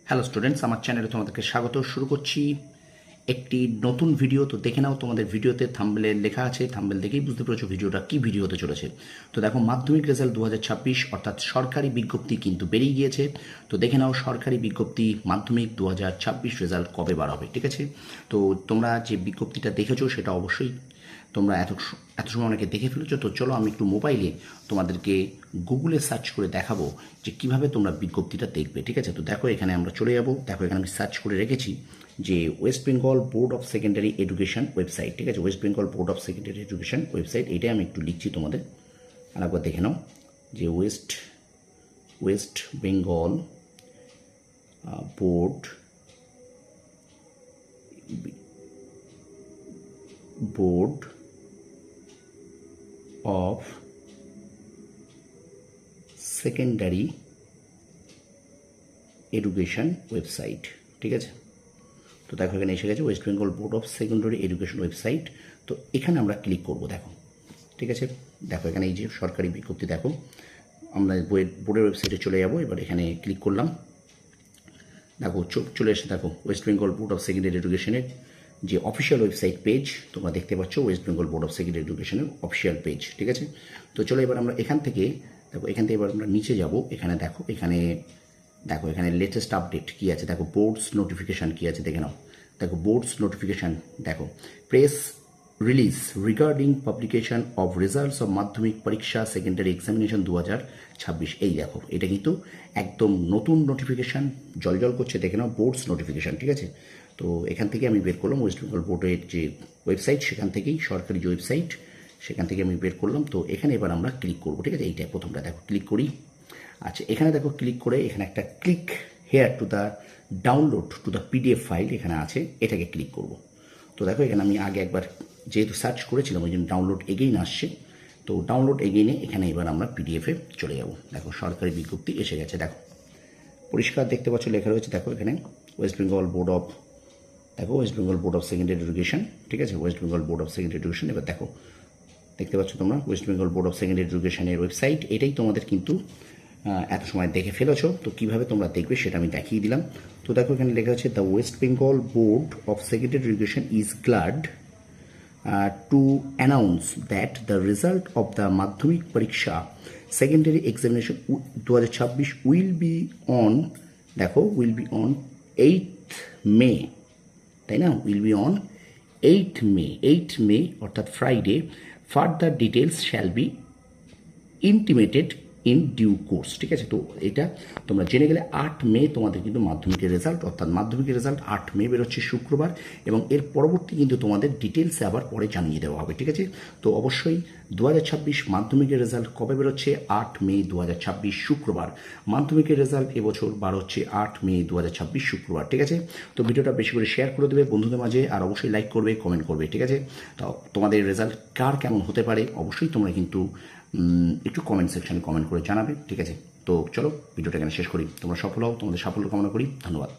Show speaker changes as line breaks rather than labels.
Hello students, আমার চ্যানেলে তোমাদেরকে স্বাগত। শুরু করছি একটি নতুন ভিডিও। তো দেখে নাও, তোমাদের ভিডিওতে থাম্বনেলে লেখা আছে, থাম্বনেল দেখেই বুঝতে পেরেছো ভিডিওটা কী ভিডিও হতে চলেছে। তো দেখো, মাধ্যমিক রেজাল্ট 2026 অর্থাৎ সরকারি বিজ্ঞপ্তি কিন্তু বেরিয়ে গিয়েছে। তো দেখে নাও সরকারি বিজ্ঞপ্তি মাধ্যমিক 2026 রেজাল্ট কবে বার হবে, ঠিক আছে। তো তোমরা যে বিজ্ঞপ্তিটা দেখেছো সেটা অবশ্যই তোমরা এত সময় অনেকে দেখে ফেলেছো। তো চলো আমি একটু মোবাইলে তোমাদেরকে গুগলে সার্চ করে দেখাবো যে কিভাবে তোমরা বিজ্ঞপ্তিটা দেখবে, ঠিক আছে। তো দেখো, এখানে আমরা চলে যাব। দেখো, এখানে আমি সার্চ করে রেখেছি যে West Bengal board of secondary education website, ঠিক আছে। West Bengal board of secondary education website, এটাই আমি একটু লিখছি তোমাদের, আর একবার দেখে নাও যে West Bengal board of secondary education website, ঠিক আছে। তো দেখো, এখানে এসে গেছে West Bengal board of secondary education website. তো এখানে আমরা ক্লিক করব, দেখো, ঠিক আছে। দেখো, এখানে এই যে সরকারি বিজ্ঞপ্তি, দেখো আমরা বোর্ডের ওয়েবসাইটে চলে যাব। এবার এখানে ক্লিক করলাম, দেখো চলে এসে, দেখো West Bengal board of secondary এডুকেশনের যে অফিসিয়াল ওয়েবসাইট পেজ তোমরা দেখতে পাচ্ছ, West Bengal board of secondary এডুকেশনের অফিসিয়াল পেজ, ঠিক আছে। তো চলো এবার আমরা এখান থেকে, দেখো এখান থেকে এবার আমরা নিচে যাব। এখানে দেখো, এখানে লেটেস্ট আপডেট কী আছে, দেখো বোর্ডস নোটিফিকেশান কী আছে দেখে নাও। দেখো বোর্ডস নোটিফিকেশান, দেখো press release regarding publication of results of মাধ্যমিক পরীক্ষা সেকেন্ডারি এক্সামিনেশন 2026। এই দেখো, এটা কিন্তু একদম নতুন নোটিফিকেশান, জল করছে, দেখে নাও বোর্ডস নোটিফিকেশান, ঠিক আছে। তো এখান থেকে আমি বের করলাম ওয়েস্ট বেঙ্গল বোর্ডের যে ওয়েবসাইট, সেখান থেকেই সরকারি যে ওয়েবসাইট, সেখান থেকে আমি বের করলাম। তো এখানে এবার আমরা ক্লিক করবো, ঠিক আছে। এইটাই প্রথমটা, দেখো ক্লিক করি। আচ্ছা, এখানে দেখো ক্লিক করে এখানে একটা click here to the download to the PDF file এখানে আছে, এটাকে ক্লিক করব। তো দেখো, এখানে আমি আগে একবার যেহেতু সার্চ করেছিলাম ওই জন্য ডাউনলোড এগেইন আসছে। তো ডাউনলোড এগেইনে এখানে এবার আমরা পিডিএফে চলে যাব। দেখো সরকারি বিজ্ঞপ্তি এসে গেছে, দেখো পরিষ্কার দেখতে পাচ্ছ লেখা রয়েছে। দেখো এখানে West Bengal board of secondary education, ঠিক আছে। West Bengal board of secondary education, এবার দেখো দেখতে পাচ্ছ তোমরা West Bengal board of secondary এডুকেশনের ওয়েবসাইট, এটাই তোমাদের কিন্তু এত সময় দেখে ফেলেছো। তো কীভাবে তোমরা দেখবে সেটা আমি দেখিয়ে দিলাম। তো দেখো, এখানে লেখা আছে the West Bengal board of secondary education is glad to announce that the result of the Madhyamik Pariksha secondary examination 2026 will be on 8th May, তাই না, will be on 8th May অর্থাৎ Friday. Further details shall be intimated in due course, ঠিক আছে। তো এটা তোমরা জেনে গেলে 8 মে তোমাদের কিন্তু মাধ্যমিকের রেজাল্ট, অর্থাৎ মাধ্যমিকের রেজাল্ট 8 মে বেরোচ্ছে শুক্রবার, এবং এর পরবর্তী কিন্তু তোমাদের ডিটেলসে আবার পরে জানিয়ে দেওয়া হবে, ঠিক আছে। তো অবশ্যই 2026 মাধ্যমিকের রেজাল্ট কবে বেরোচ্ছে? 8 মে 2026 শুক্রবার। মাধ্যমিকের রেজাল্ট এবছর বার হচ্ছে 8 মে 2026 শুক্রবার, ঠিক আছে। তো ভিডিওটা বেশি করে শেয়ার করে দেবে বন্ধুদের মাঝে, আর অবশ্যই লাইক করবে, কমেন্ট করবে, ঠিক আছে। তো তোমাদের রেজাল্ট কার কেমন হতে পারে অবশ্যই তোমরা কিন্তু একটু কমেন্ট সেকশনে কমেন্ট করে জানাবে, ঠিক আছে। তো চলো ভিডিওটা এখানে শেষ করি। তোমরা সফল হও, তোমাদের সাফল্য কামনা করি। ধন্যবাদ।